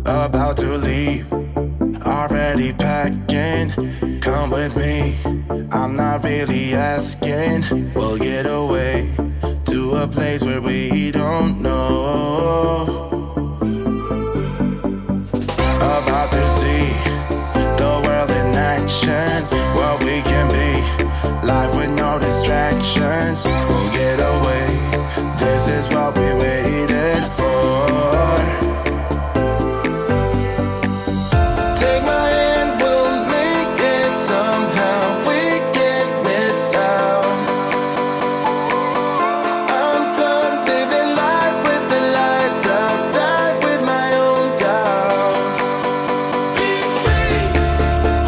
about to leave, already packing. Come with me, I'm not really asking. We'll get away to a place where we don't know. About to see the world in action, what we can be, life with no distractions. We'll get away, this is what we waited for. Take my hand, we'll make it somehow. We can't miss out. I'm done living life with the lights out, die with my own doubts. Be free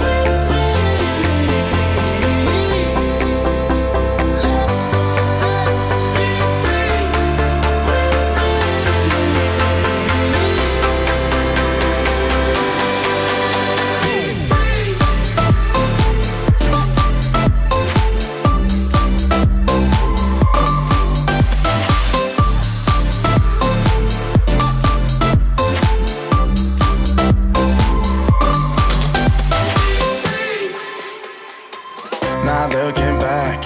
with me. Let's go, let's be free with me. Be free. Not looking back,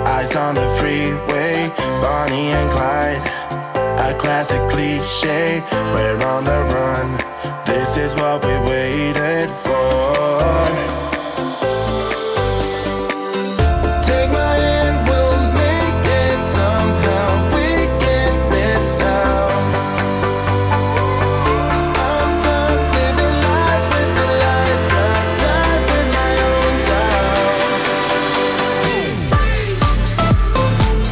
eyes on the freeway, Bonnie and Clyde, a classic cliche. We're on the run, this is what we waited for. Take my hand, we'll make it somehow. We can't miss out. I'm done living life with the lights out, die with my own doubts. Be free. Let's go, let's be free.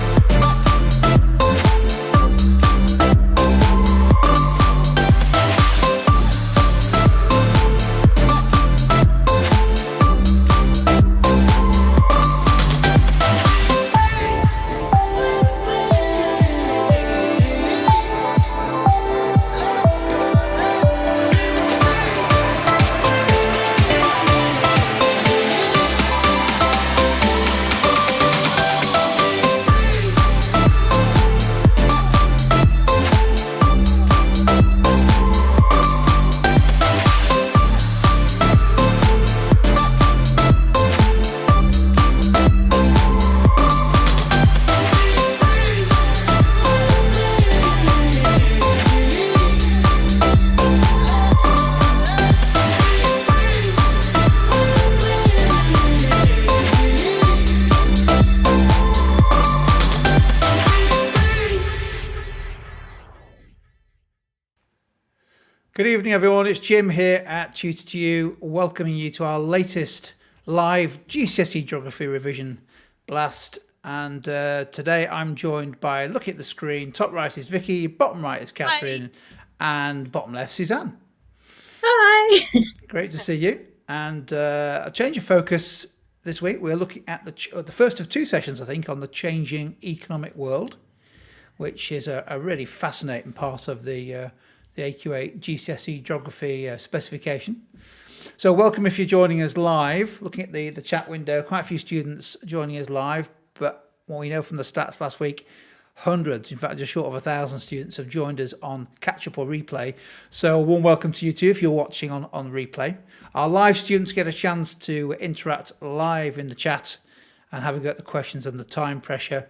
Good evening, everyone. It's Jim here at Tutor to You, welcoming you to our latest live GCSE Geography revision blast. And today I'm joined by, looking at the screen, top right is Vicky, bottom right is Catherine, and bottom left Suzanne. Hi. Great to see you. And a change of focus this week. We're looking at the first of two sessions, I think, on the changing economic world, which is a really fascinating part of the AQA GCSE Geography specification. So welcome if you're joining us live. Looking at the chat window, quite a few students joining us live, but what we know from the stats last week, hundreds, in fact just short of 1,000 students have joined us on catch-up or replay. So a warm welcome to you too if you're watching on replay. Our live students get a chance to interact live in the chat and have a go at the questions and the time pressure.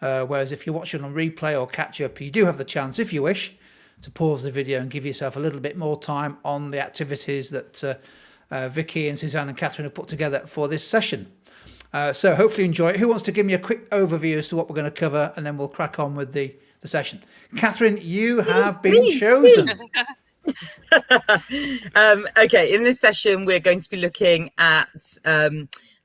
Whereas if you're watching on replay or catch-up, you do have the chance, if you wish, to pause the video and give yourself a little bit more time on the activities that Vicky and Suzanne and Catherine have put together for this session. So hopefully you enjoy it. Who wants to give me a quick overview as to what we're going to cover, and then we'll crack on with the session. Catherine, you have been chosen. Okay, in this session we're going to be looking at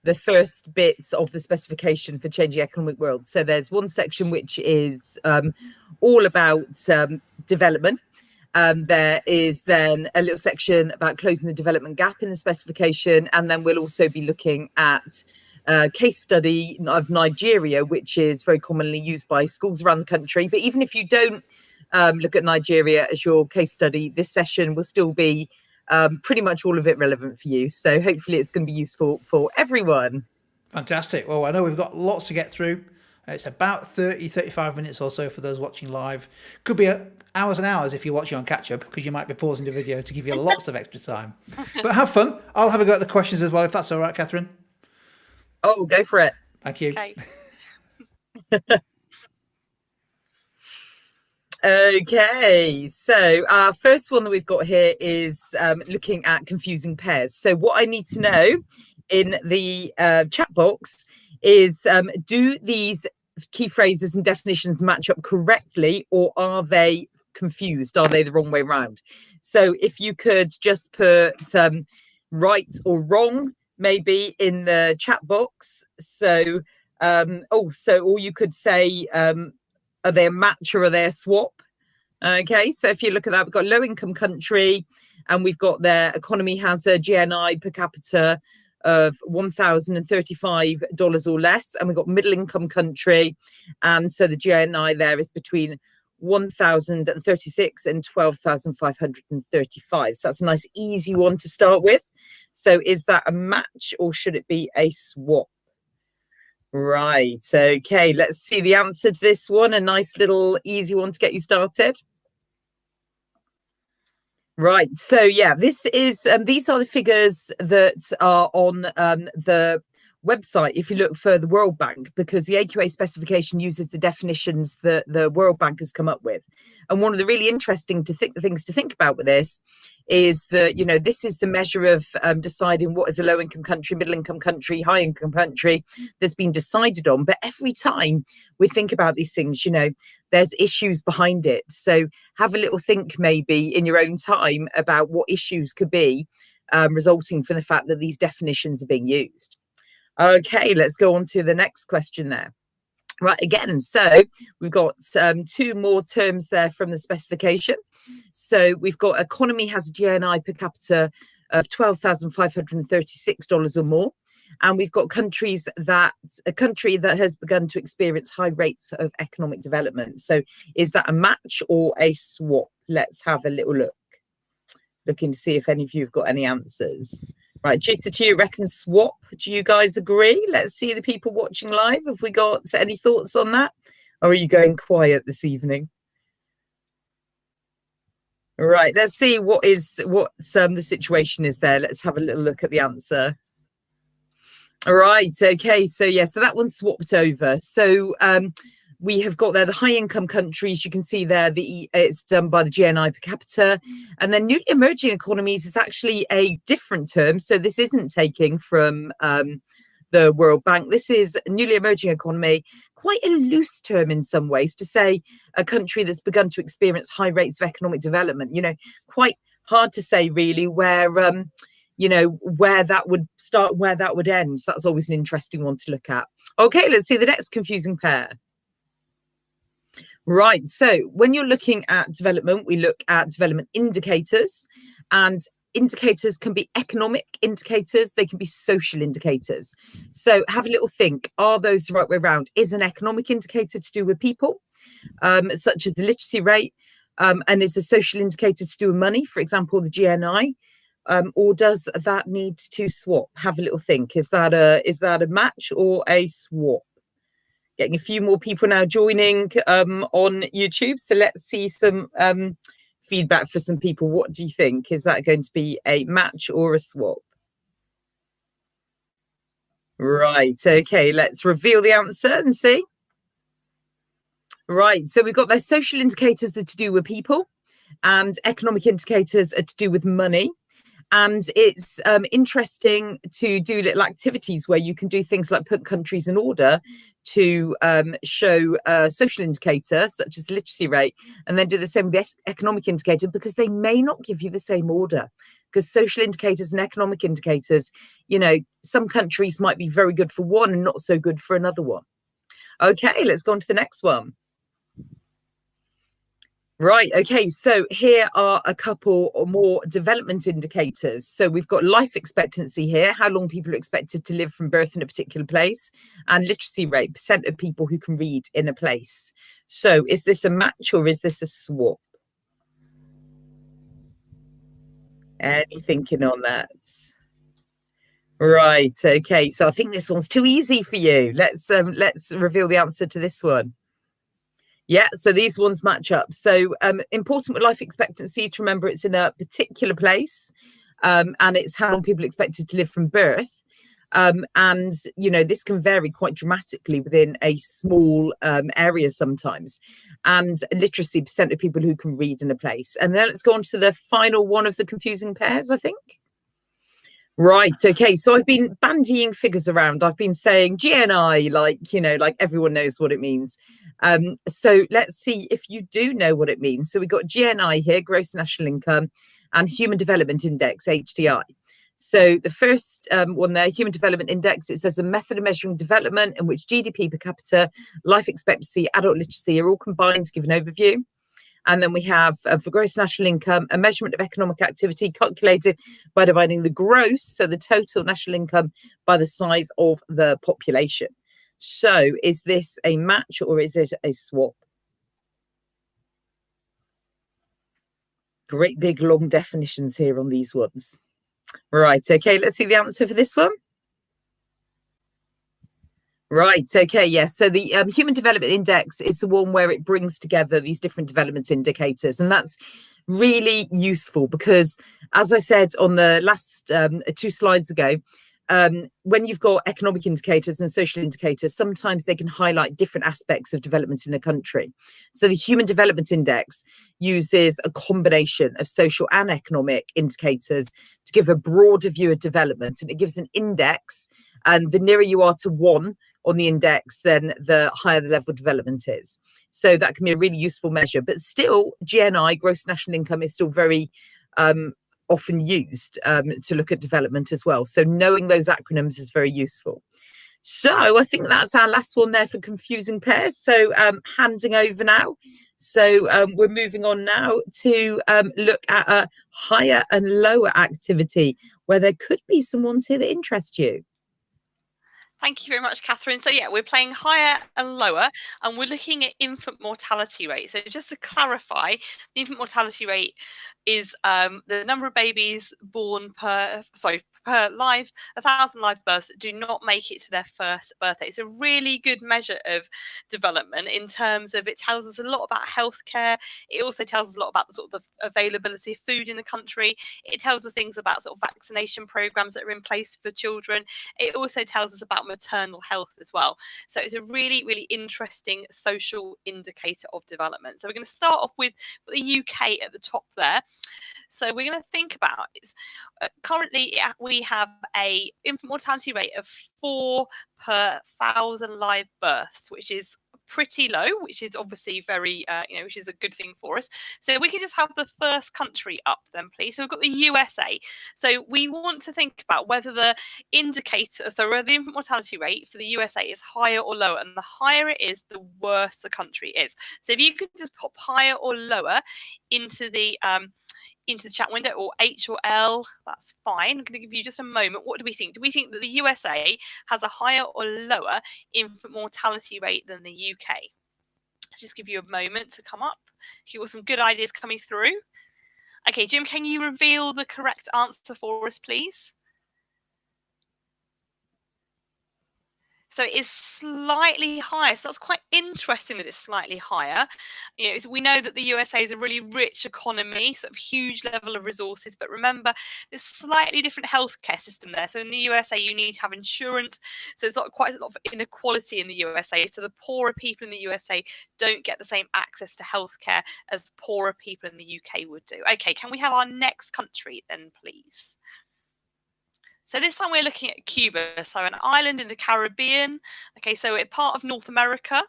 the first bits of the specification for changing economic world. So there's one section which is all about development. There is then a little section about closing the development gap in the specification, and then we'll also be looking at a case study of Nigeria, which is very commonly used by schools around the country. But even if you don't look at Nigeria as your case study, this session will still be pretty much all of it relevant for you. So hopefully it's going to be useful for everyone. Fantastic. Well, I know we've got lots to get through. It's about 35 minutes or so for those watching live. Could be a hours and hours if you're watching on catch up, because you might be pausing the video to give you lots of extra time. But have fun. I'll have a go at the questions as well, if that's all right, Catherine. Oh, go for it. Thank you. Okay. Okay, so our first one that we've got here is looking at confusing pairs. So what I need to know in the chat box is, do these key phrases and definitions match up correctly, or are they confused? Are they the wrong way around? So if you could just put right or wrong maybe in the chat box. So or you could say, are they a match or are they a swap? Okay, so if you look at that, we've got low income country, and we've got their economy has a GNI per capita of $1,035 or less, and we've got middle income country, and so the GNI there is between 1,036 and 12,535. So that's a nice easy one to start with. So is that a match or should it be a swap? Right, okay, let's see the answer to this one. A nice little easy one to get you started. Right, so yeah, this is these are the figures that are on the website if you look for the World Bank, because the AQA specification uses the definitions that the World Bank has come up with. And one of the really interesting things to think about with this is that, you know, this is the measure of deciding what is a low income country, middle income country, high income country that's been decided on. But every time we think about these things, you know, there's issues behind it. So have a little think maybe in your own time about what issues could be resulting from the fact that these definitions are being used. Okay, let's go on to the next question there. Right, again, so we've got two more terms there from the specification. So we've got economy has a GNI per capita of $12,536 or more. And we've got countries that a country that has begun to experience high rates of economic development. So is that a match or a swap? Let's have a little look. Looking to see if any of you have got any answers. Right, Jita, do you reckon swap? Do you guys agree? Let's see the people watching live. Have we got any thoughts on that? Or are you going quiet this evening? Right, let's see what the situation is there. Let's have a little look at the answer. All right, okay, so yeah, so that one's swapped over. So we have got there the high income countries. You can see there it's done by the GNI per capita, and then newly emerging economies is actually a different term. So this isn't taking from the World Bank. This is newly emerging economy, quite a loose term in some ways to say a country that's begun to experience high rates of economic development. You know, quite hard to say really where you know, where that would start, where that would end. So that's always an interesting one to look at. Okay, let's see the next confusing pair. Right, so when you're looking at development, we look at development indicators, and indicators can be economic indicators, they can be social indicators. So have a little think, are those the right way around? Is an economic indicator to do with people, such as the literacy rate, and is the social indicator to do with money, for example, the GNI, or does that need to swap? Have a little think, is that a match or a swap? Getting a few more people now joining on YouTube. So let's see some feedback for some people. What do you think? Is that going to be a match or a swap? Right. Okay. Let's reveal the answer and see. Right. So we've got those social indicators that are to do with people, and economic indicators are to do with money. And it's interesting to do little activities where you can do things like put countries in order to show a social indicator such as the literacy rate, and then do the same with the economic indicator, because they may not give you the same order, because social indicators and economic indicators, you know, some countries might be very good for one and not so good for another one. Okay, let's go on to the next one. Right, okay, so here are a couple more development indicators. So we've got life expectancy here, how long people are expected to live from birth in a particular place, and literacy rate, percent of people who can read in a place. So is this a match or is this a swap? Any thinking on that? Right, okay, so I think this one's too easy for you. Let's reveal the answer to this one. Yeah, so these ones match up. So important with life expectancy to remember it's in a particular place, and it's how long people are expected to live from birth. And this can vary quite dramatically within a small area sometimes. And literacy, percent of people who can read in a place. And then let's go on to the final one of the confusing pairs, I think. Right. Okay. So I've been bandying figures around. I've been saying GNI, like everyone knows what it means. So let's see if you do know what it means. So we've got GNI here, gross national income, and Human Development Index, HDI. So the first one there, Human Development Index, it says a method of measuring development in which GDP per capita, life expectancy, adult literacy are all combined to give an overview. And then we have, for gross national income, a measurement of economic activity calculated by dividing the gross, so the total national income, by the size of the population. So is this a match or is it a swap? Great big long definitions here on these ones. Right, okay, let's see the answer for this one. Right. Okay. Yes. So the Human Development Index is the one where it brings together these different development indicators, and that's really useful because, as I said on the last 2 slides ago, when you've got economic indicators and social indicators, sometimes they can highlight different aspects of development in a country. So the Human Development Index uses a combination of social and economic indicators to give a broader view of development, and it gives an index. And the nearer you are to 1 on the index, then the higher the level of development is. So that can be a really useful measure. But still, GNI, gross national income, is still very often used to look at development as well. So knowing those acronyms is very useful. So I think that's our last one there for confusing pairs. So handing over now. So we're moving on now to look at a higher and lower activity where there could be some ones here that interest you. Thank you very much, Catherine. So yeah, we're playing higher and lower, and we're looking at infant mortality rate. So just to clarify, the infant mortality rate is the number of babies born per live 1,000 live births that do not make it to their first birthday. It's a really good measure of development in terms of it tells us a lot about healthcare. It also tells us a lot about the sort of the availability of food in the country. It tells us things about sort of vaccination programs that are in place for children. It also tells us about maternal health as well. So it's a really, really interesting social indicator of development. So we're going to start off with the UK at the top there. So we're going to think about is currently we have a infant mortality rate of 4 per 1,000 live births, which is pretty low, which is obviously very, which is a good thing for us. So we can just have the first country up then, please. So we've got the USA. So we want to think about whether the indicator, so whether the infant mortality rate for the USA is higher or lower, and the higher it is, the worse the country is. So if you could just pop higher or lower into the chat window, or H or L, that's fine. I'm going to give you just a moment. What do we think? Do we think that the USA has a higher or lower infant mortality rate than the UK? I'll just give you a moment to come up. You've got some good ideas coming through. Okay, Jim, can you reveal the correct answer for us, please? So it is slightly higher. So that's quite interesting that it's slightly higher. So we know that the USA is a really rich economy, sort of huge level of resources. But remember, there's slightly different healthcare system there. So in the USA, you need to have insurance. So there's quite a lot of inequality in the USA. So the poorer people in the USA don't get the same access to healthcare as poorer people in the UK would do. Okay, can we have our next country then, please? So this time we're looking at Cuba, so an island in the Caribbean. Okay, so it's part of North America.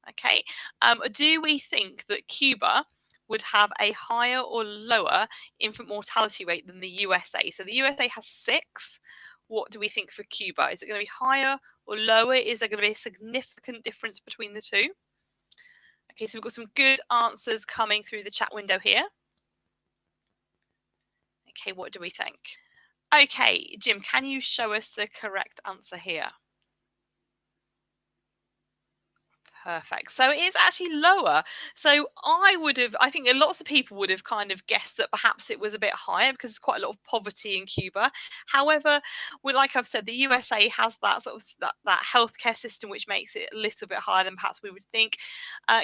Okay, do we think that Cuba would have a higher or lower infant mortality rate than the USA? So the USA has 6. What do we think for Cuba? Is it going to be higher or lower? Is there going to be a significant difference between the two? Okay, so we've got some good answers coming through the chat window here. Okay, what do we think? Okay, Jim, can you show us the correct answer here? Perfect. So it is actually lower. So I think lots of people would have kind of guessed that perhaps it was a bit higher because there's quite a lot of poverty in Cuba. However, like I've said, the USA has that sort of that healthcare system, which makes it a little bit higher than perhaps we would think.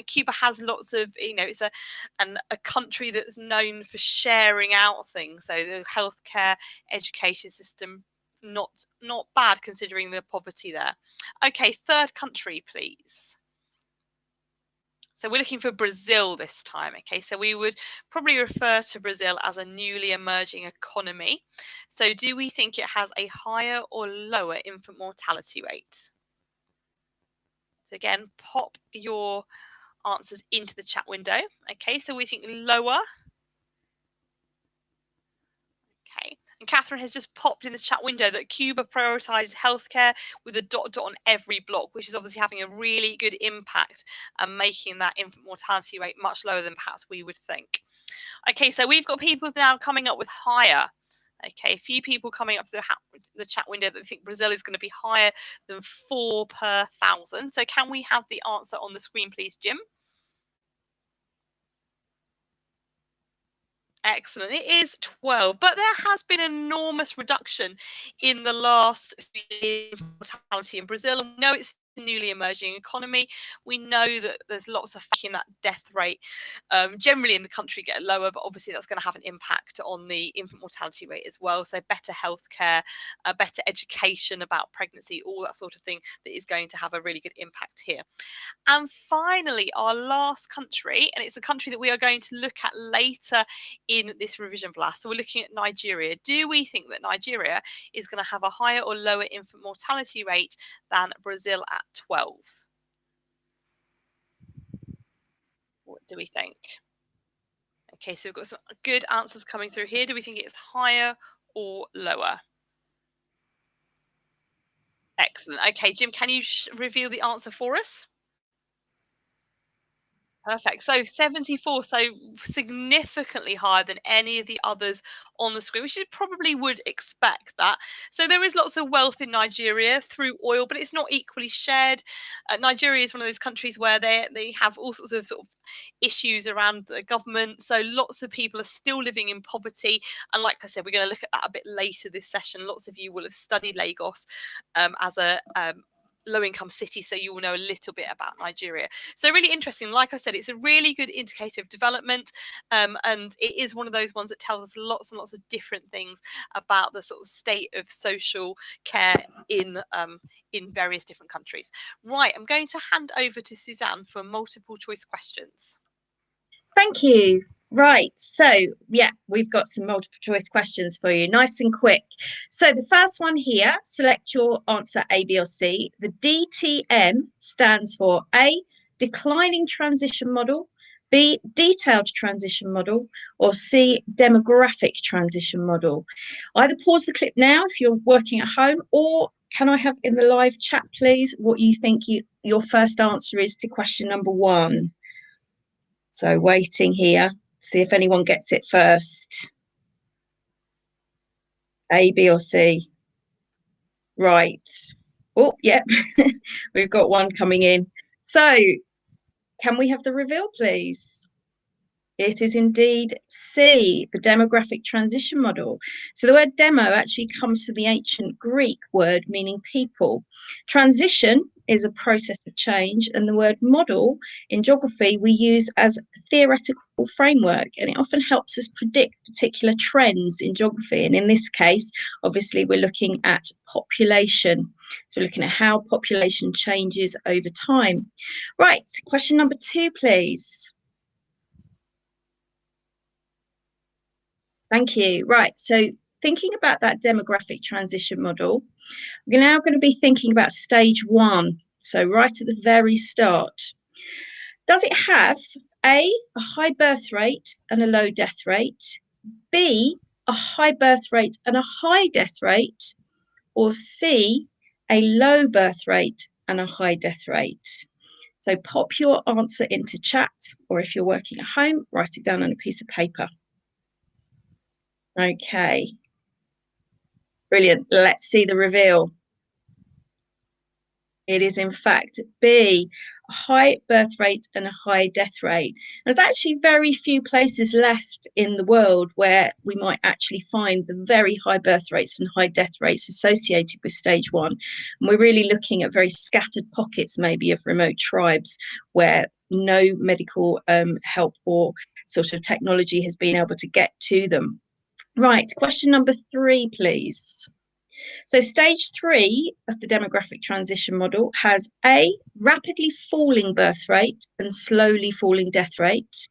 Cuba has lots of, it's a country that's known for sharing out things. So the healthcare education system, not bad considering the poverty there. Okay, third country, please. So we're looking for Brazil this time. Okay, so we would probably refer to Brazil as a newly emerging economy. So do we think it has a higher or lower infant mortality rate? So again, pop your answers into the chat window. Okay, so we think lower. Okay, and Catherine has just popped in the chat window that Cuba prioritised healthcare with a dot on every block, which is obviously having a really good impact and making that infant mortality rate much lower than perhaps we would think. Okay, so we've got people now coming up with higher. Okay, a few people coming up the chat window that think Brazil is going to be higher than 4 per 1,000. So can we have the answer on the screen, please, Jim? Excellent. It is 12, but there has been an enormous reduction in the last few years in mortality in Brazil. And we know it's a newly emerging economy. We know that there's lots of in that death rate generally in the country get lower, but obviously that's going to have an impact on the infant mortality rate as well. So better healthcare, better education about pregnancy, all that sort of thing that is going to have a really good impact here. And finally, our last country, and it's a country that we are going to look at later in this revision blast. So we're looking at Nigeria. Do we think that Nigeria is going to have a higher or lower infant mortality rate than Brazil at 12? What do we think? Okay, so we've got some good answers coming through here. Do we think it's higher or lower? Excellent. Okay, Jim, can you reveal the answer for us? Perfect. So 74, so significantly higher than any of the others on the screen, which you probably would expect that. So there is lots of wealth in Nigeria through oil, but it's not equally shared. Nigeria is one of those countries where they have all sorts of issues around the government. So lots of people are still living in poverty. And like I said, we're going to look at that a bit later this session. Lots of you will have studied Lagos as a low-income city, so you will know a little bit about Nigeria. So really interesting. Like I said, it's a really good indicator of development, and it is one of those ones that tells us lots and lots of different things about the sort of state of social care in various different countries. Right, I'm going to hand over to Suzanne for multiple choice questions. Thank you. Right, so yeah, we've got some multiple choice questions for you, nice and quick. So the first one here, select your answer A, B or C. The DTM stands for A, declining transition model, B, detailed transition model, or C, demographic transition model. Either pause the clip now if you're working at home, or can I have in the live chat, please, what you think your first answer is to question number 1? So waiting here. See if anyone gets it first. A, B or C? Right. Oh, yep. We've got one coming in. So can we have the reveal, please? It is indeed C, the demographic transition model. So the word demo actually comes from the ancient Greek word meaning people. Transition is a process of change, and the word model in geography we use as a theoretical framework, and it often helps us predict particular trends in geography. And in this case, obviously, we're looking at population. So we're looking at how population changes over time. Right, question number 2, please. Thank you. Right, so thinking about that demographic transition model, we're now going to be thinking about stage 1, so right at the very start. Does it have A, a high birth rate and a low death rate, B, a high birth rate and a high death rate, or C, a low birth rate and a high death rate? So pop your answer into chat, or if you're working at home, write it down on a piece of paper. Okay, brilliant. Let's see the reveal. It is in fact B, a high birth rate and a high death rate. There's actually very few places left in the world where we might actually find the very high birth rates and high death rates associated with stage 1. And we're really looking at very scattered pockets maybe of remote tribes where no medical help or sort of technology has been able to get to them. Right, question number 3, please. So stage 3 of the demographic transition model has A, rapidly falling birth rate and slowly falling death rate,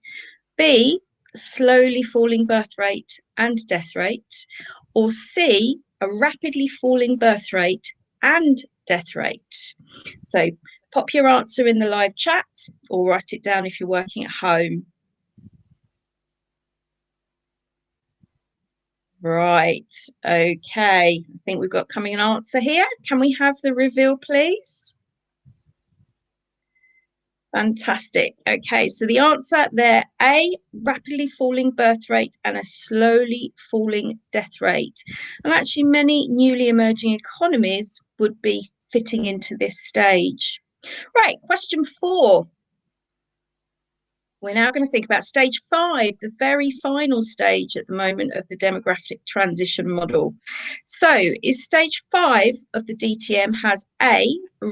B, slowly falling birth rate and death rate, or C, a rapidly falling birth rate and death rate. So pop your answer in the live chat or write it down if you're working at home. Right, okay, I think we've got coming an answer here. Can we have the reveal, please? Fantastic. Okay, so the answer there, A, rapidly falling birth rate and a slowly falling death rate. And actually many newly emerging economies would be fitting into this stage. Right, question 4. We're now going to think about stage 5, the very final stage at the moment of the demographic transition model. So is stage 5 of the DTM has A,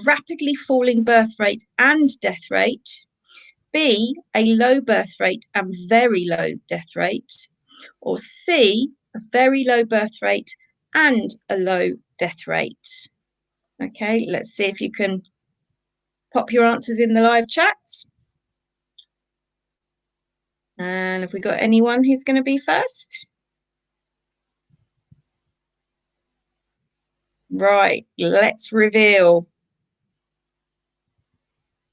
rapidly falling birth rate and death rate, B, a low birth rate and very low death rate, or C, a very low birth rate and a low death rate? Okay, let's see if you can pop your answers in the live chat. And have we got anyone who's going to be first? Right, let's reveal.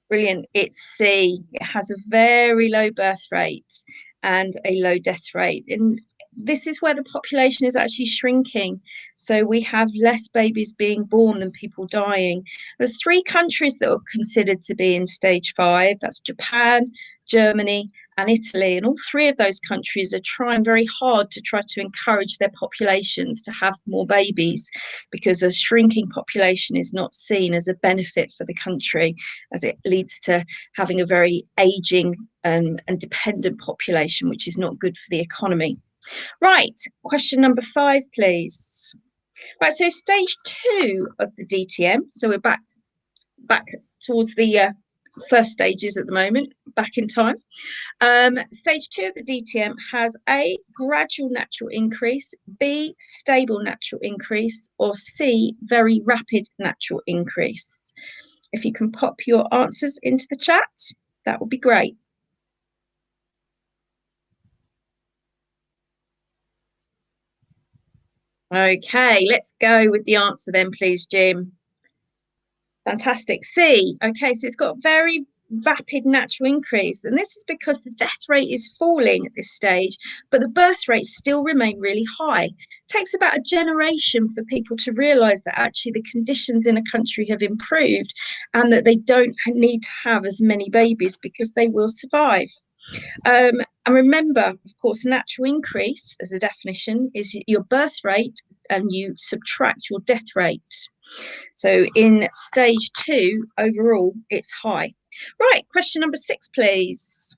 Brilliant, it's C. It has a very low birth rate and a low death rate. And this is where the population is actually shrinking. So we have less babies being born than people dying. There's 3 countries that are considered to be in stage 5. That's Japan, Germany, and Italy. And all 3 of those countries are trying very hard to try to encourage their populations to have more babies, because a shrinking population is not seen as a benefit for the country, as it leads to having a very aging and dependent population, which is not good for the economy. Right, question number 5, please. Right, so stage 2 of the DTM, so we're back towards the first stages at the moment, back in time. Stage 2 of the DTM has A, gradual natural increase, B, stable natural increase, or C, very rapid natural increase. If you can pop your answers into the chat, that would be great. Okay, let's go with the answer then, please, Jim. Fantastic. C. Okay, so it's got very rapid natural increase, and this is because the death rate is falling at this stage, but the birth rates still remain really high. It takes about a generation for people to realise that actually the conditions in a country have improved and that they don't need to have as many babies because they will survive. And remember, of course, natural increase as a definition is your birth rate and you subtract your death rate. So in stage 2, overall, it's high. Right, question number 6, please.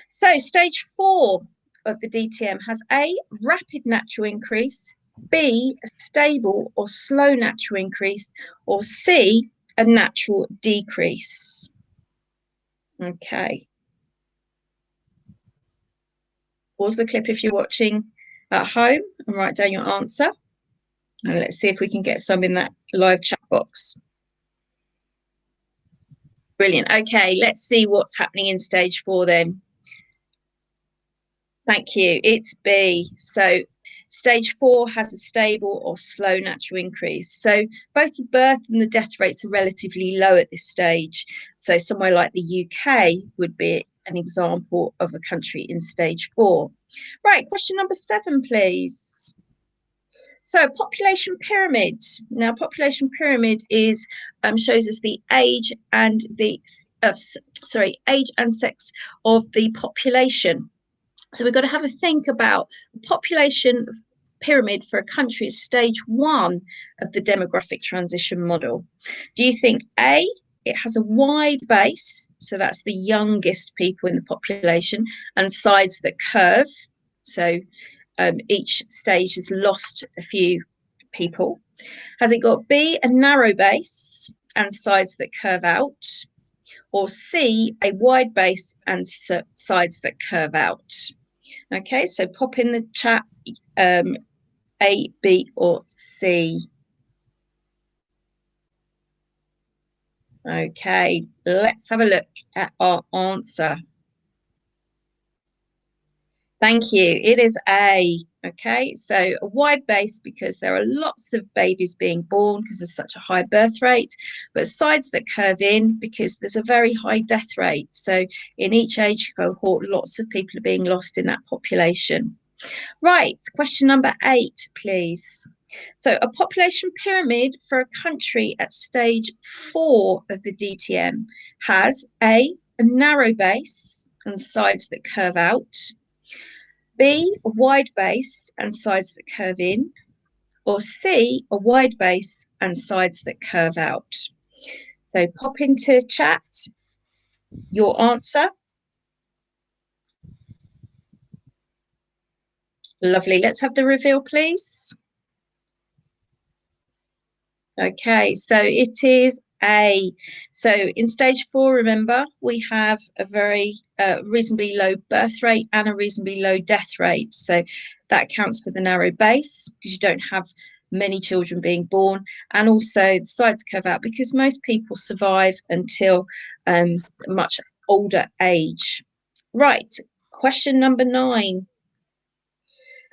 So stage 4 of the DTM has A, rapid natural increase, B, a stable or slow natural increase, or C, a natural decrease. Okay. Pause the clip if you're watching at home and write down your answer. And let's see if we can get some in that live chat box. Brilliant. Okay, let's see what's happening in stage 4 then. Thank you. It's B. So stage 4 has a stable or slow natural increase. So both the birth and the death rates are relatively low at this stage. So somewhere like the UK would be an example of a country in stage 4. Right, question number 7, please. So population pyramid. Now, population pyramid is shows us the age and the age and sex of the population. So we've got to have a think about the population pyramid for a country is stage 1 of the demographic transition model. Do you think A it has a wide base, so that's the youngest people in the population, and sides that curve. So each stage has lost a few people. Has it got B, a narrow base and sides that curve out, or C, a wide base and sides that curve out? Okay, so pop in the chat A, B, or C. Okay, let's have a look at our answer. Thank you. It is A. Okay, so a wide base because there are lots of babies being born because there's such a high birth rate, but sides that curve in because there's a very high death rate. So in each age cohort, lots of people are being lost in that population. Right, question number 8, please. So a population pyramid for a country at stage 4 of the DTM has A, a narrow base and sides that curve out, B, a wide base and sides that curve in, or C, a wide base and sides that curve out. So pop into chat your answer. Lovely. Let's have the reveal, please. Okay, so it is A. So in stage 4, remember, we have a very reasonably low birth rate and a reasonably low death rate. So that counts for the narrow base because you don't have many children being born, and also the sides curve out because most people survive until much older age. Right, question number 9.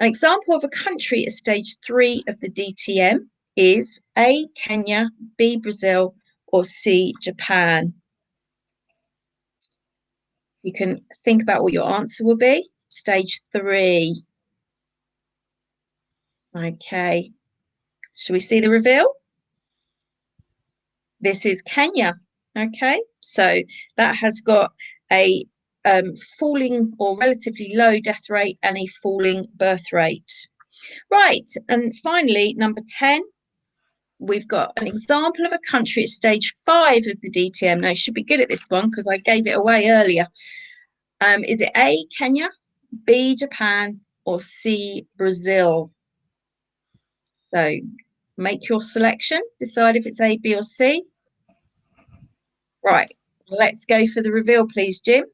An example of a country at stage 3 of the DTM is A, Kenya, B, Brazil, or C, Japan. You can think about what your answer will be. Stage 3. Okay. Shall we see the reveal? This is Kenya. Okay. So that has got a falling or relatively low death rate and a falling birth rate. Right. And finally, number 10. We've got an example of a country at stage 5 of the DTM. Now, you should be good at this one because I gave it away earlier. Is it A, Kenya, B, Japan, or C, Brazil? So make your selection. Decide if it's A, B, or C. Right, let's go for the reveal, please, Jim.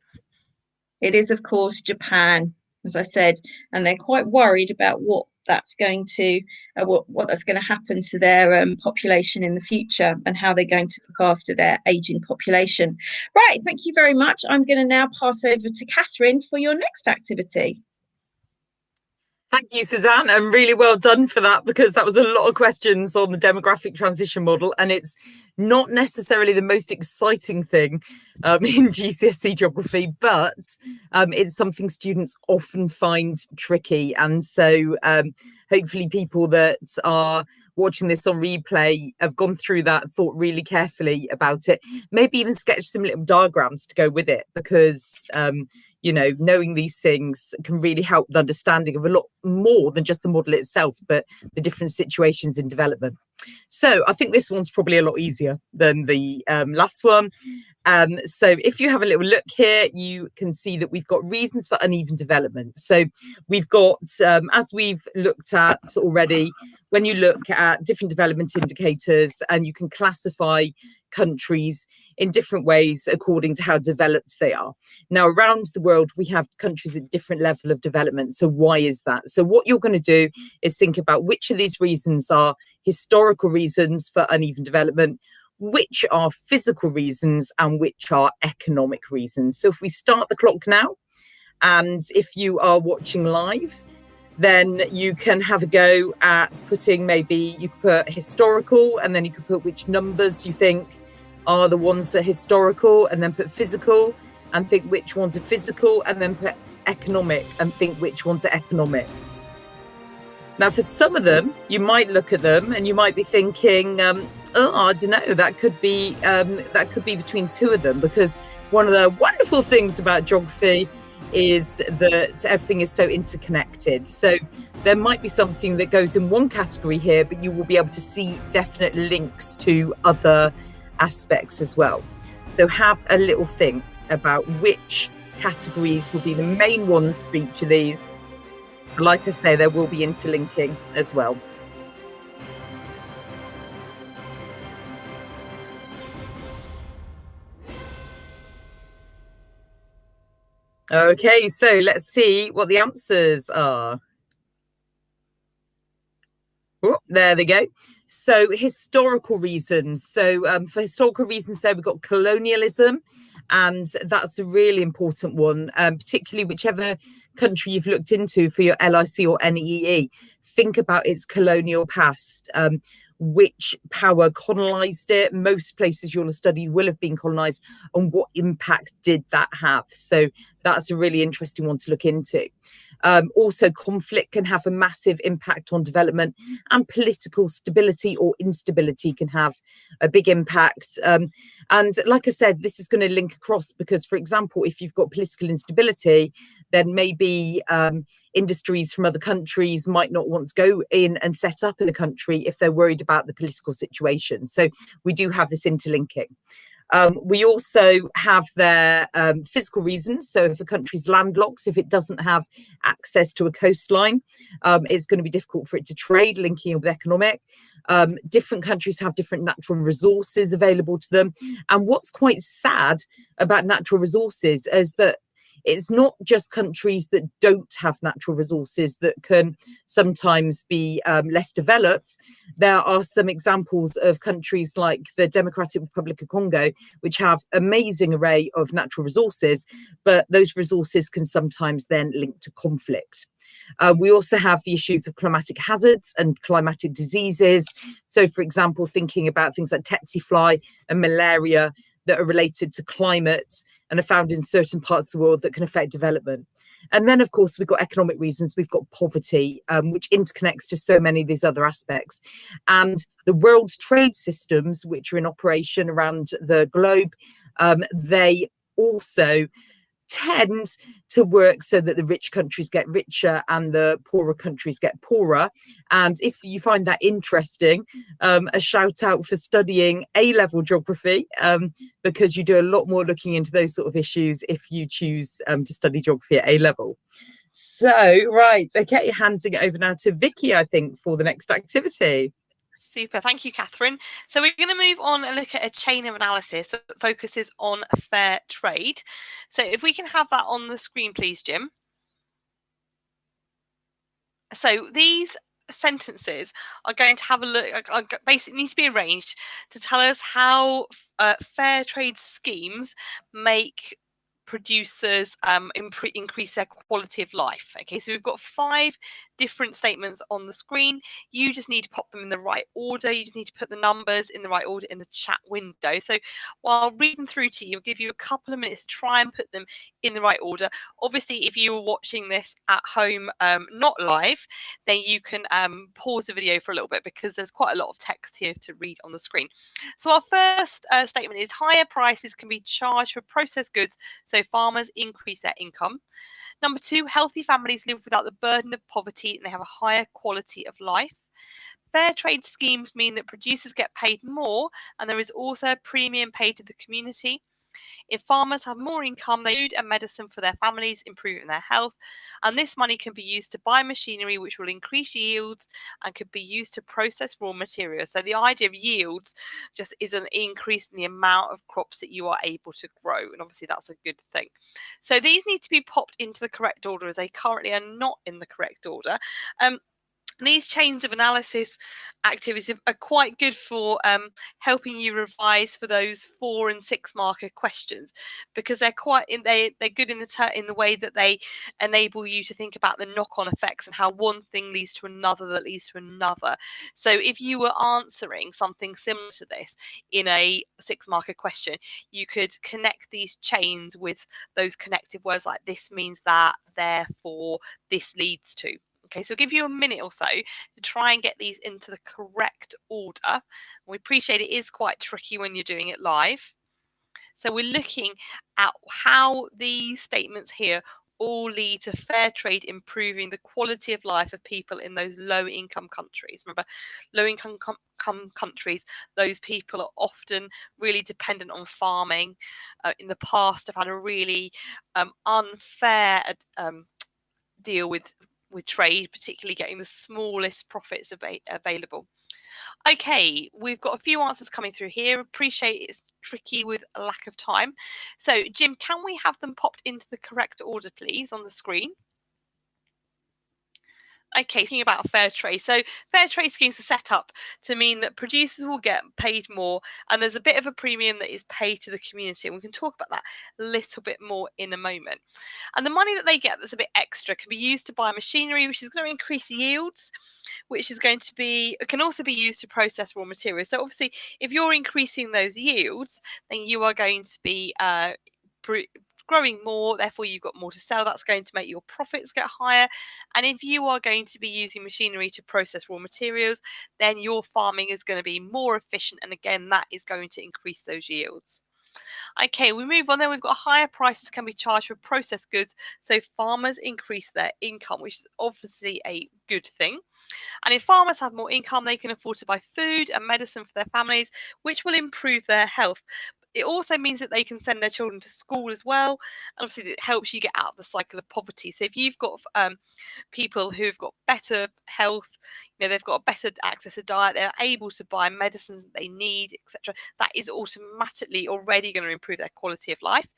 It is, of course, Japan, as I said, and they're quite worried about what that's going to what that's going to happen to their population in the future and how they're going to look after their aging population. Right, thank you very much. I'm going to now pass over to Catherine for your next activity. Thank you, Suzanne, and really well done for that, because that was a lot of questions on the demographic transition model, and it's not necessarily the most exciting thing in GCSE geography, but it's something students often find tricky. And so hopefully people that are watching this on replay have gone through that, thought really carefully about it, maybe even sketched some little diagrams to go with it, because you know, knowing these things can really help the understanding of a lot more than just the model itself, but the different situations in development. So I think this one's probably a lot easier than the last one. So if you have a little look here, you can see that we've got reasons for uneven development. So we've got, as we've looked at already, when you look at different development indicators, and you can classify countries in different ways according to how developed they are. Now, around the world, we have countries at different level of development. So why is that? So what you're going to do is think about which of these reasons are historical reasons for uneven development, which are physical reasons, and which are economic reasons. So if we start the clock now, and if you are watching live, then you can have a go at putting, maybe you could put historical, and then you could put which numbers you think are the ones that are historical, and then put physical and think which ones are physical, and then put economic and think which ones are economic. Now, for some of them, you might look at them and you might be thinking, oh, I don't know, that could be between two of them, because one of the wonderful things about geography is that everything is so interconnected. So there might be something that goes in one category here, but you will be able to see definite links to other aspects as well. So have a little think about which categories will be the main ones for each of these. Like I say, there will be interlinking as well. Okay, so let's see what the answers are. Oh, there they go. So historical reasons. So for historical reasons there, we've got colonialism, and that's a really important one, particularly whichever country you've looked into for your LIC or NEE. Think about its colonial past. Which power colonized it? Most places you'll have studied will have been colonized, and what impact did that have? So that's a really interesting one to look into. Also, conflict can have a massive impact on development, and political stability or instability can have a big impact. And like I said, this is going to link across because, for example, if you've got political instability, then maybe industries from other countries might not want to go in and set up in a country if they're worried about the political situation. So we do have this interlinking. We also have their physical reasons. So if a country's landlocked, if it doesn't have access to a coastline, it's going to be difficult for it to trade, linking with economic. Different countries have different natural resources available to them. And what's quite sad about natural resources is that it's not just countries that don't have natural resources that can sometimes be less developed. There are some examples of countries like the Democratic Republic of Congo, which have amazing array of natural resources, but those resources can sometimes then link to conflict. We also have the issues of climatic hazards and climatic diseases. So, for example, thinking about things like tsetse fly and malaria that are related to climate and are found in certain parts of the world that can affect development. And then, of course, we've got economic reasons. We've got poverty, which interconnects to so many of these other aspects. And the world's trade systems, which are in operation around the globe, they also tend to work so that the rich countries get richer and the poorer countries get poorer. And if you find that interesting, a shout out for studying A-level geography, because you do a lot more looking into those sort of issues if you choose to study geography at A-level. So, right, okay, handing it over now to Vicky, I think, for the next activity. Super, thank you, Catherine. So we're going to move on and look at a chain of analysis that focuses on fair trade. So if we can have that on the screen, please, Jim. So these sentences are going to have a look, basically need to be arranged to tell us how fair trade schemes make producers increase their quality of life. Okay, so we've got 5 different statements on the screen. You just need to pop them in the right order. You just need to put the numbers in the right order in the chat window. So while reading through to you, I'll give you a couple of minutes to try and put them in the right order. Obviously, if you were watching this at home, not live, then you can pause the video for a little bit because there's quite a lot of text here to read on the screen. So our first statement is higher prices can be charged for processed goods, so farmers increase their income. Number 2, healthy families live without the burden of poverty and they have a higher quality of life. Fair trade schemes mean that producers get paid more and there is also a premium paid to the community. If farmers have more income, they food and medicine for their families, improving their health. And this money can be used to buy machinery, which will increase yields and could be used to process raw materials. So the idea of yields just is an increase in the amount of crops that you are able to grow. And obviously that's a good thing. So these need to be popped into the correct order as they currently are not in the correct order. These chains of analysis activities are quite good for helping you revise for those 4 and 6 marker questions because they're good in the way that they enable you to think about the knock-on effects and how one thing leads to another that leads to another. So if you were answering something similar to this in a 6 marker question, you could connect these chains with those connective words like this means that, therefore, this leads to. Okay, so I'll give you a minute or so to try and get these into the correct order. We appreciate it is quite tricky when you're doing it live. So we're looking at how these statements here all lead to fair trade improving the quality of life of people in those low-income countries. Remember, low-income countries, those people are often really dependent on farming. In the past, have had a really unfair deal with trade, particularly getting the smallest profits available. Okay, we've got a few answers coming through here. Appreciate it's tricky with a lack of time. So, Jim, can we have them popped into the correct order, please, on the screen? Okay, thinking about fair trade. So fair trade schemes are set up to mean that producers will get paid more, and there's a bit of a premium that is paid to the community. And we can talk about that a little bit more in a moment. And the money that they get that's a bit extra can be used to buy machinery, which is going to increase yields, which is going to be, it can also be used to process raw materials. So obviously, if you're increasing those yields, then you are going to be growing more, therefore you've got more to sell. That's going to make your profits get higher. And if you are going to be using machinery to process raw materials, then your farming is going to be more efficient, and again that is going to increase those yields. Okay, we move on then. We've got higher prices can be charged for processed goods, so farmers increase their income, which is obviously a good thing. And if farmers have more income, they can afford to buy food and medicine for their families, which will improve their health. It also means that they can send their children to school as well. And obviously, it helps you get out of the cycle of poverty. So if you've got people who've got better health, they've got better access to diet, they're able to buy medicines that they need, etc. That is automatically already going to improve their quality of life.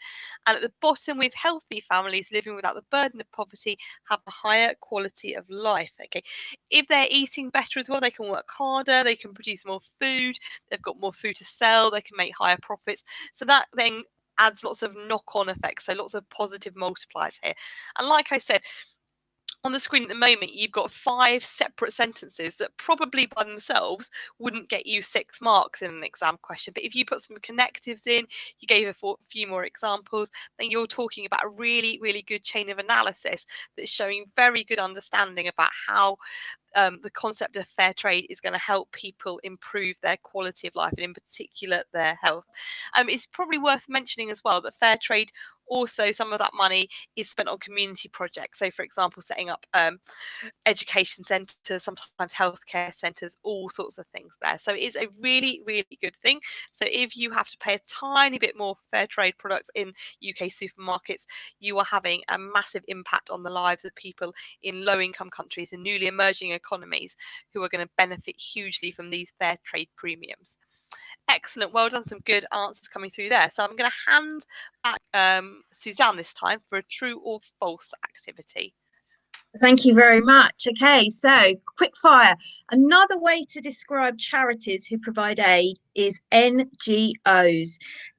And at the bottom, with healthy families living without the burden of poverty, have a higher quality of life. Okay, if they're eating better as well, they can work harder, they can produce more food, they've got more food to sell, they can make higher profits. So that then adds lots of knock-on effects, so lots of positive multipliers here. And like I said, on the screen at the moment, you've got 5 separate sentences that probably by themselves wouldn't get you 6 marks in an exam question. But if you put some connectives in, you gave a few more examples, then you're talking about a really, really good chain of analysis that's showing very good understanding about how the concept of fair trade is going to help people improve their quality of life, and in particular their health. It's probably worth mentioning as well that fair trade, also some of that money is spent on community projects. So for example, setting up education centres, sometimes healthcare centres, all sorts of things there. So it is a really, really good thing. So if you have to pay a tiny bit more for fair trade products in UK supermarkets, you are having a massive impact on the lives of people in low income countries and newly emerging economies who are going to benefit hugely from these fair trade premiums. Excellent, well done, some good answers coming through there. So I'm going to hand back Suzanne this time for a true or false activity. Thank you very much. Okay, so quick fire. Another way to describe charities who provide aid is NGOs.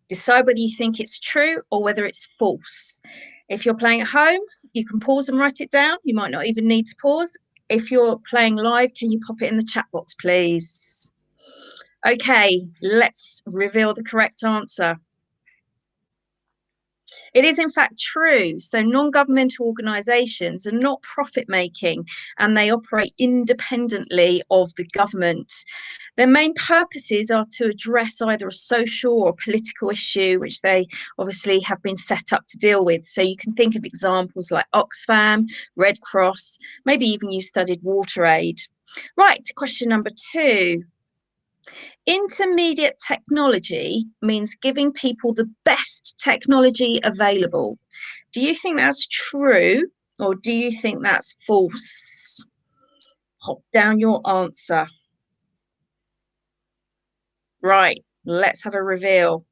Decide whether you think it's true or whether it's false. If you're playing at home, you can pause and write it down. You might not even need to pause. If you're playing live, can you pop it in the chat box, please? Okay, let's reveal the correct answer. It is in fact true. So non-governmental organisations are not profit-making and they operate independently of the government. Their main purposes are to address either a social or political issue, which they obviously have been set up to deal with. So you can think of examples like Oxfam, Red Cross, maybe even you studied WaterAid. Right, question number 2. Intermediate technology means giving people the best technology available. Do you think that's true or do you think that's false? Hop down your answer. Right, let's have a reveal.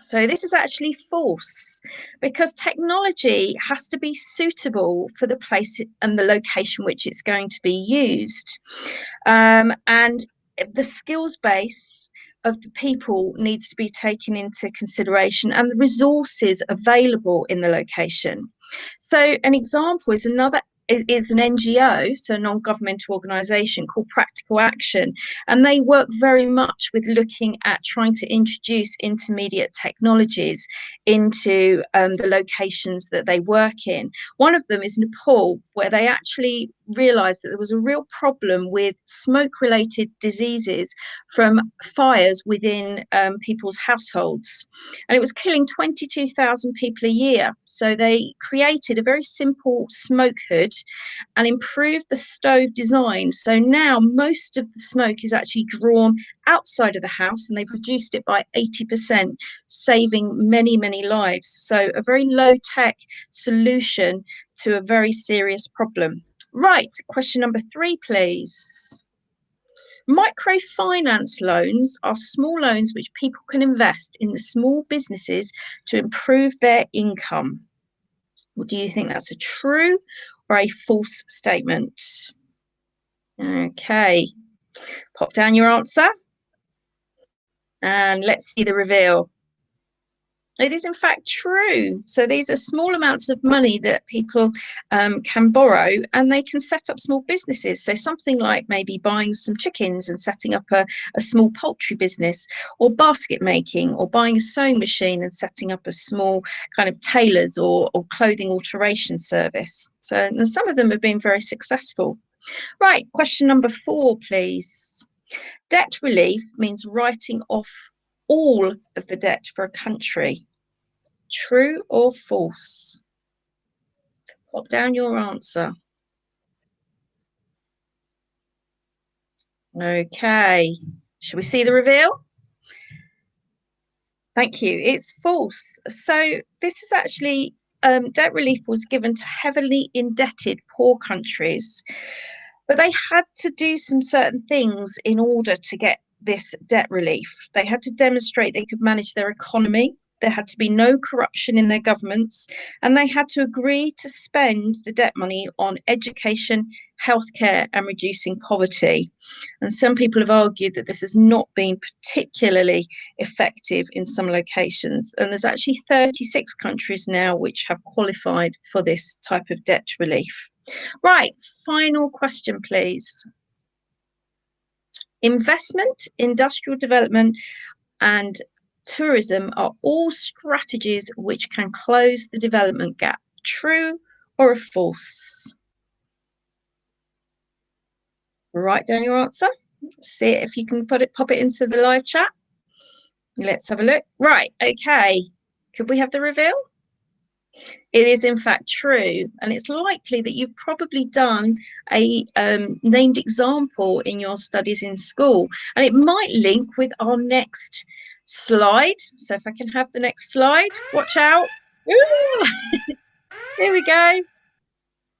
So this is actually false because technology has to be suitable for the place and the location which it's going to be used. And the skills base of the people needs to be taken into consideration and the resources available in the location. So an example is another is an NGO, so a non-governmental organisation called Practical Action, and they work very much with looking at trying to introduce intermediate technologies into the locations that they work in. One of them is Nepal, where they actually realised that there was a real problem with smoke-related diseases from fires within people's households, and it was killing 22,000 people a year. So they created a very simple smoke hood and improved the stove design. So now most of the smoke is actually drawn outside of the house, and they've reduced it by 80%, saving many, many lives. So a very low-tech solution to a very serious problem. Right, question number 3, please. Microfinance loans are small loans which people can invest in the small businesses to improve their income. Well, do you think that's a true or a false statement? Okay, pop down your answer and let's see the reveal. It is in fact true. So these are small amounts of money that people can borrow, and they can set up small businesses. So something like maybe buying some chickens and setting up a small poultry business, or basket making, or buying a sewing machine and setting up a small kind of tailors or clothing alteration service. So and some of them have been very successful. Right, question number 4, please. Debt relief means writing off all of the debt for a country. True or false? Pop down your answer. Okay, shall we see the reveal? Thank you. It's false. So this is actually debt relief was given to heavily indebted poor countries, but they had to do some certain things in order to get this debt relief. They had to demonstrate they could manage their economy. There had to be no corruption in their governments, and they had to agree to spend the debt money on education, healthcare, and reducing poverty. And some people have argued that this has not been particularly effective in some locations. And there's actually 36 countries now which have qualified for this type of debt relief. Right, final question, please. Investment, industrial development, and tourism are all strategies which can close the development gap. True or a false? Write down your answer. See if you can pop it into the live chat. Let's have a look. Right, okay. Could we have the reveal? It is in fact true, and it's likely that you've probably done a named example in your studies in school, and it might link with our next slide. So if I can have the next slide, watch out. Ooh! Here we go.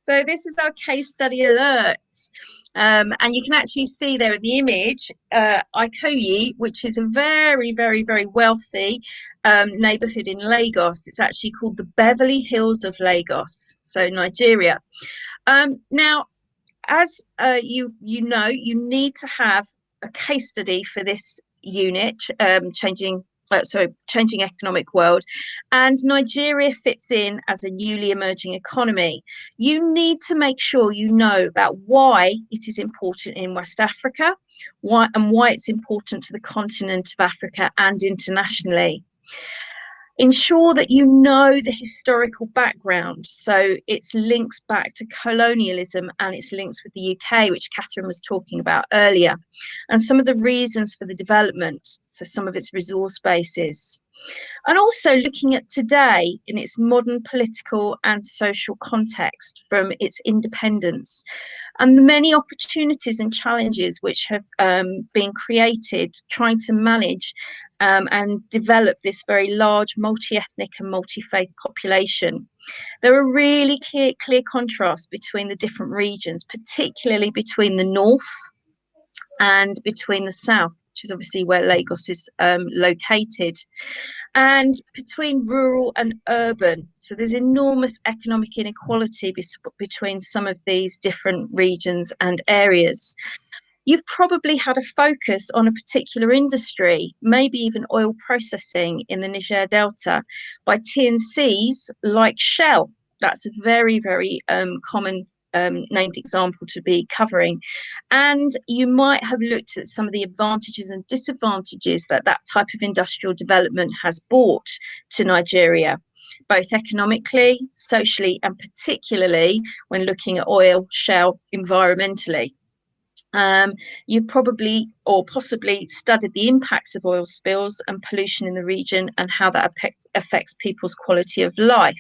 So this is our case study alerts. And you can actually see there in the image, Ikoyi, which is a very, very, very wealthy neighborhood in Lagos. It's actually called the Beverly Hills of Lagos, so Nigeria. Now, as you know, you need to have a case study for this unit, changing economic world, and Nigeria fits in as a newly emerging economy. You need to make sure you know about why it is important in West Africa, why it's important to the continent of Africa and internationally. Ensure that you know the historical background, so its links back to colonialism and its links with the UK, which Catherine was talking about earlier, and some of the reasons for the development, so some of its resource bases. And also looking at today in its modern political and social context from its independence, and the many opportunities and challenges which have been created trying to manage and develop this very large multi-ethnic and multi-faith population. There are really clear contrasts between the different regions, particularly between the north and between the south, which is obviously where Lagos is located, and between rural and urban. So there's enormous economic inequality between some of these different regions and areas. You've probably had a focus on a particular industry, maybe even oil processing in the Niger Delta by TNCs like Shell. That's a very, very common named example to be covering. And you might have looked at some of the advantages and disadvantages that that type of industrial development has brought to Nigeria, both economically, socially, and particularly when looking at oil, shale, environmentally. You've probably or possibly studied the impacts of oil spills and pollution in the region and how that affects people's quality of life.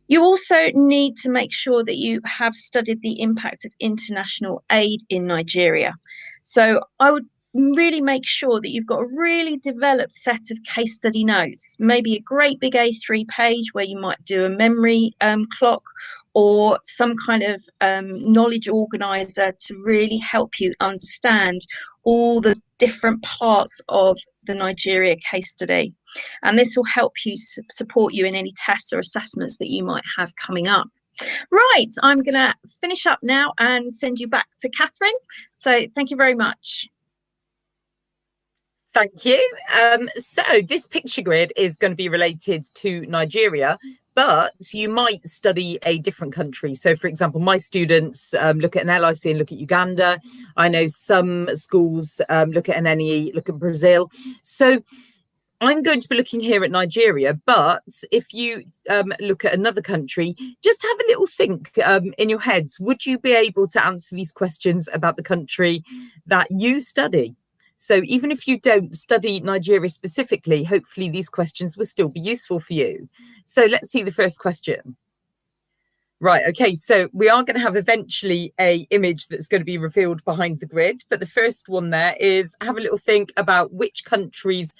You also need to make sure that you have studied the impact of international aid in Nigeria. So I would really make sure that you've got a really developed set of case study notes, maybe a great big A3 page where you might do a memory clock, or some kind of knowledge organizer to really help you understand all the different parts of the Nigeria case study. And this will help you support you in any tests or assessments that you might have coming up. Right, I'm going to finish up now and send you back to Catherine. So thank you very much. Thank you. So this picture grid is going to be related to Nigeria, but you might study a different country. So, for example, my students look at an LIC and look at Uganda. I know some schools look at an NEE, look at Brazil. So I'm going to be looking here at Nigeria, but if you look at another country, just have a little think in your heads. Would you be able to answer these questions about the country that you study? So even if you don't study Nigeria specifically, hopefully these questions will still be useful for you. So let's see the first question. Right, okay, so we are going to have eventually a image that's going to be revealed behind the grid, but the first one there is have a little think about which countries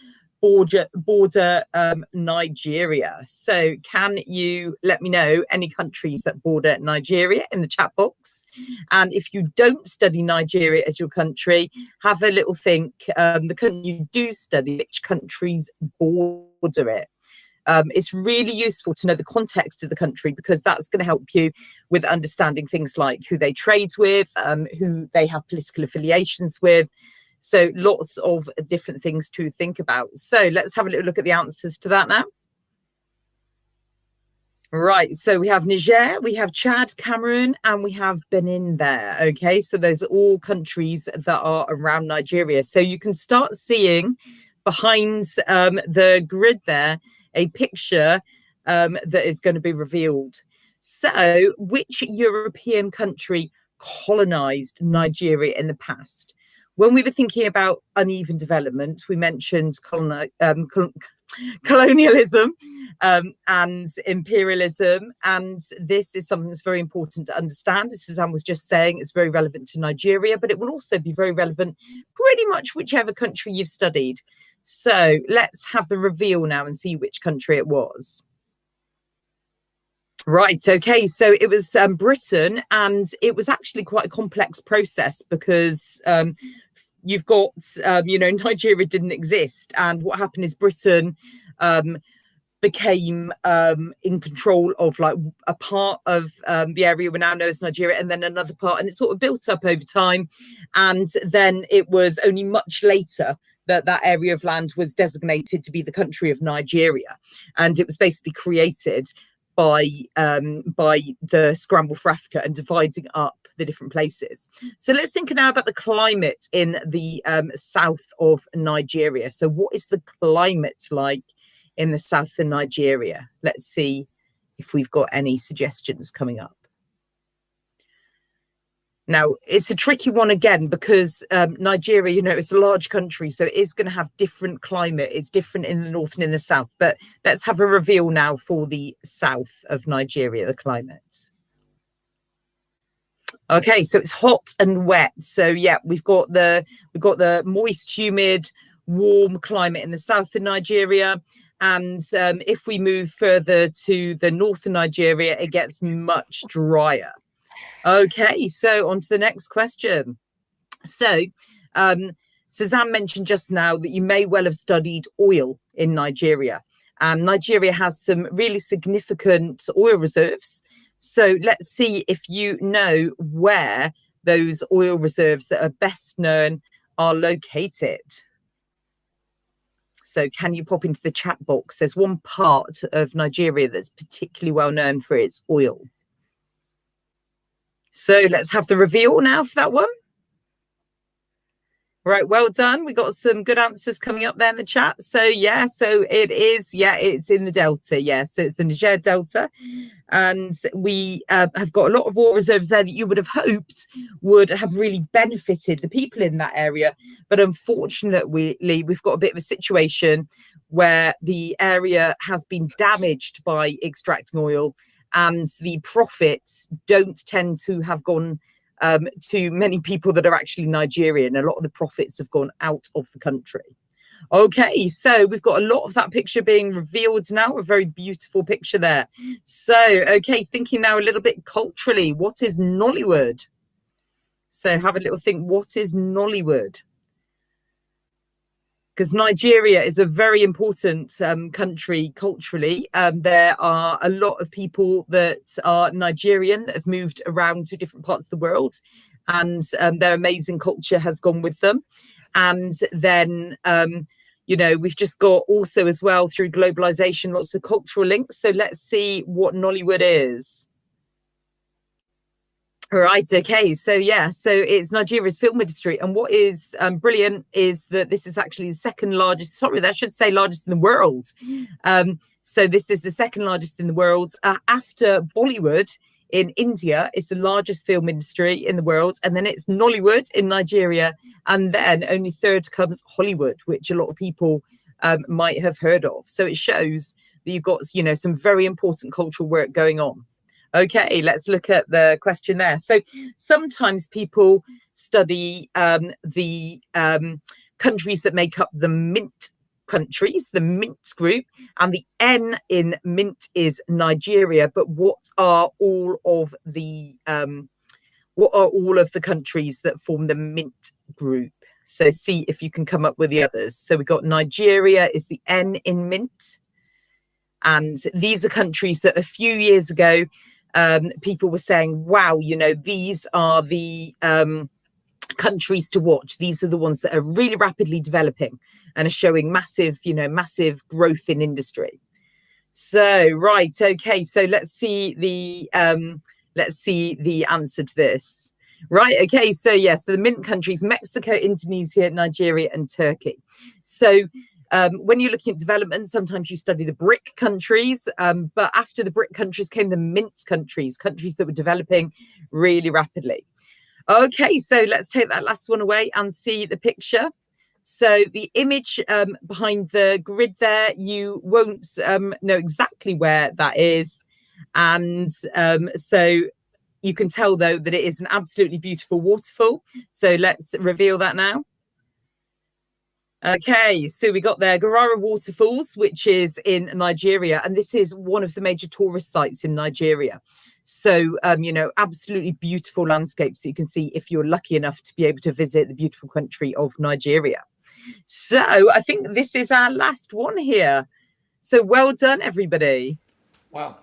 border Nigeria. So can you let me know any countries that border Nigeria in the chat box? And if you don't study Nigeria as your country, have a little think, the country you do study, which countries border it. It's really useful to know the context of the country, because that's going to help you with understanding things like who they trade with, who they have political affiliations with. So lots of different things to think about. So let's have a little look at the answers to that now. Right, so we have Niger, we have Chad, Cameroon, and we have Benin there. Okay, so those are all countries that are around Nigeria. So you can start seeing behind the grid there a picture that is going to be revealed. So which European country colonized Nigeria in the past? When we were thinking about uneven development, we mentioned colonialism and imperialism, and this is something that's very important to understand. As Suzanne was just saying, it's very relevant to Nigeria, but it will also be very relevant pretty much whichever country you've studied. So let's have the reveal now and see which country it was. Right, okay, so it was Britain, and it was actually quite a complex process because you've got, Nigeria didn't exist, and what happened is Britain became in control of like a part of the area we now know as Nigeria, and then another part, and it sort of built up over time. And then it was only much later that area of land was designated to be the country of Nigeria, and it was basically created by the Scramble for Africa and dividing up the different places. So let's think now about the climate in the south of Nigeria. So what is the climate like in the south of Nigeria? Let's see if we've got any suggestions coming up. Now, it's a tricky one again, because Nigeria, it's a large country, so it is going to have different climate. It's different in the north and in the south. But let's have a reveal now for the south of Nigeria, the climate. Okay, so it's hot and wet. So yeah, we've got the moist, humid, warm climate in the south of Nigeria. And if we move further to the north of Nigeria, it gets much drier. Okay, so on to the next question. So Suzanne mentioned just now that you may well have studied oil in Nigeria, and Nigeria has some really significant oil reserves. So let's see if you know where those oil reserves that are best known are located. So can you pop into the chat box? There's one part of Nigeria that's particularly well known for its oil. So let's have the reveal now for that one. Right, well done. We got some good answers coming up there in the chat. So yeah, so it is, it's in the Delta. Yeah, so it's the Niger Delta. And we have got a lot of oil reserves there that you would have hoped would have really benefited the people in that area. But unfortunately, we've got a bit of a situation where the area has been damaged by extracting oil, and the profits don't tend to have gone to many people that are actually Nigerian. A lot of the profits have gone out of the country. Okay, so we've got a lot of that picture being revealed now, a very beautiful picture there. So, okay, thinking now a little bit culturally, what is Nollywood? So have a little think, what is Nollywood? Because Nigeria is a very important country culturally. There are a lot of people that are Nigerian that have moved around to different parts of the world, and their amazing culture has gone with them. And then, we've just got also as well through globalization, lots of cultural links. So let's see what Nollywood is. All right. Okay. So yeah. So it's Nigeria's film industry, and what is brilliant is that this is actually the second largest. Sorry, I should say largest in the world. So this is the second largest in the world after Bollywood in India. It's the largest film industry in the world, and then it's Nollywood in Nigeria, and then only third comes Hollywood, which a lot of people might have heard of. So it shows that you've got some very important cultural work going on. Okay, let's look at the question there. So sometimes people study the countries that make up the MINT countries, the MINT group, and the N in MINT is Nigeria. But what are all of the countries that form the MINT group? So see if you can come up with the others. So we've got Nigeria is the N in MINT. And these are countries that a few years ago, people were saying, wow, these are the countries to watch. These are the ones that are really rapidly developing and are showing massive growth in industry. So, right. Okay. So let's see the answer to this. Right. Okay. So yes, the MINT countries, Mexico, Indonesia, Nigeria, and Turkey. So when you're looking at development, sometimes you study the BRIC countries, but after the BRIC countries came the MINT countries that were developing really rapidly. Okay, so let's take that last one away and see the picture. So the image behind the grid there, you won't know exactly where that is. And so you can tell, though, that it is an absolutely beautiful waterfall. So let's reveal that now. Okay, so we got there Garara Waterfalls, which is in Nigeria, and this is one of the major tourist sites in Nigeria. So, absolutely beautiful landscapes that you can see if you're lucky enough to be able to visit the beautiful country of Nigeria. So I think this is our last one here. So well done, everybody. Wow.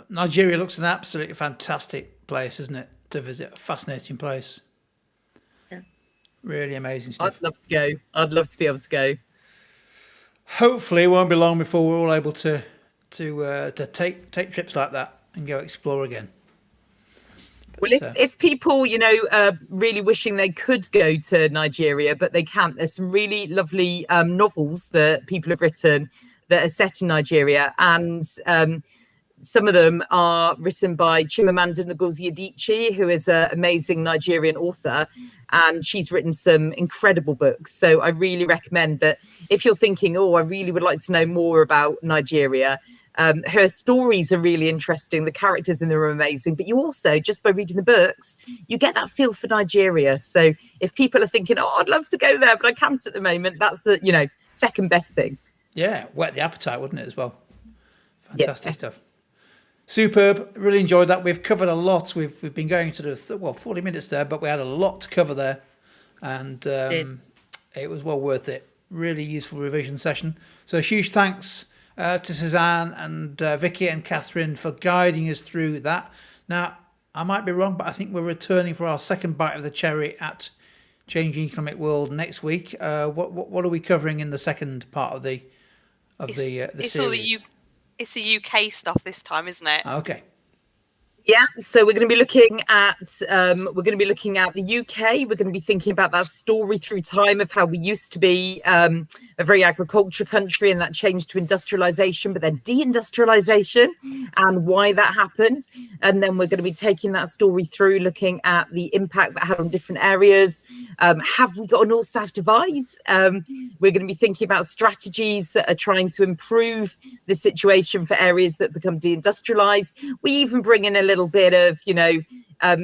Nigeria looks an absolutely fantastic place, isn't it, to visit? A fascinating place. Really amazing stuff. I'd love to go. I'd love to be able to go. Hopefully, it won't be long before we're all able to take trips like that and go explore again. Well, if people, really wishing they could go to Nigeria, but they can't, there's some really lovely novels that people have written that are set in Nigeria, and some of them are written by Chimamanda Ngozi Adichie, who is an amazing Nigerian author, and she's written some incredible books. So I really recommend that if you're thinking, I really would like to know more about Nigeria, her stories are really interesting. The characters in them are amazing, but you also, just by reading the books, you get that feel for Nigeria. So if people are thinking, I'd love to go there, but I can't at the moment, that's the second best thing. Yeah, whet the appetite, wouldn't it, as well? Fantastic stuff. Superb. Really enjoyed that. We've covered a lot. We've been going to 40 minutes there, but we had a lot to cover there, and it was well worth it. Really useful revision session. So huge thanks to Suzanne and Vicky and Catherine for guiding us through that. Now, I might be wrong, but I think we're returning for our second bite of the cherry at Changing Economic World next week. What are we covering in the second part of the series? It's the UK stuff this time, isn't it? Okay. Yeah, so we're going to be looking at the UK. We're going to be thinking about that story through time of how we used to be a very agriculture country, and that changed to industrialization, but then deindustrialization, and why that happened. And then we're going to be taking that story through, looking at the impact that had on different areas. Have we got a north-south divide? We're going to be thinking about strategies that are trying to improve the situation for areas that become deindustrialized. We even bring in a little bit of,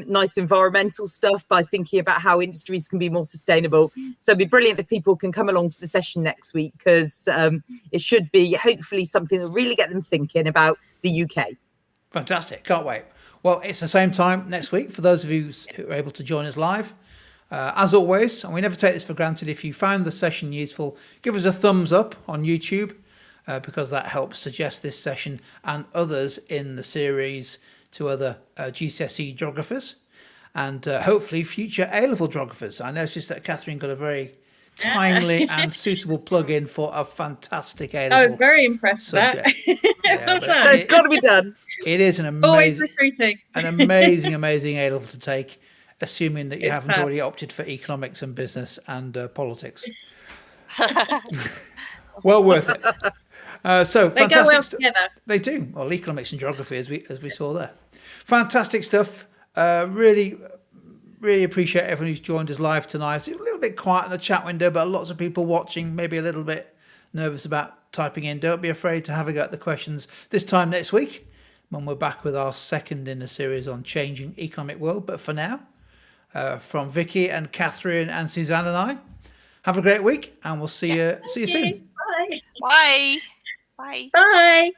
nice environmental stuff by thinking about how industries can be more sustainable. So it'd be brilliant if people can come along to the session next week, because it should be hopefully something that really get them thinking about the UK. Fantastic. Can't wait. Well, it's the same time next week for those of you who are able to join us live. As always, and we never take this for granted, if you found the session useful, give us a thumbs up on YouTube, because that helps suggest this session and others in the series to other GCSE geographers, and hopefully future A-level geographers. I noticed that Catherine got a very timely and suitable plug-in for a fantastic A-level I was very impressed subject. with that. Yeah, Well but done. So it's got to be done. it is an Always amazing, recruiting. amazing A-level to take, assuming that you It's haven't fab. already opted for economics and business and politics. Well worth it. So They go fantastic well together. They do. Well, economics and geography, as we saw there. Fantastic stuff. Really appreciate everyone who's joined us live tonight. It's a little bit quiet in the chat window, but lots of people watching, maybe a little bit nervous about typing in. Don't be afraid to have a go at the questions this time next week, when we're back with our second in the series on changing economic world. But for now, from Vicky and Catherine and Suzanne and I, have a great week, and we'll see you soon. Bye. Bye. Bye. Bye.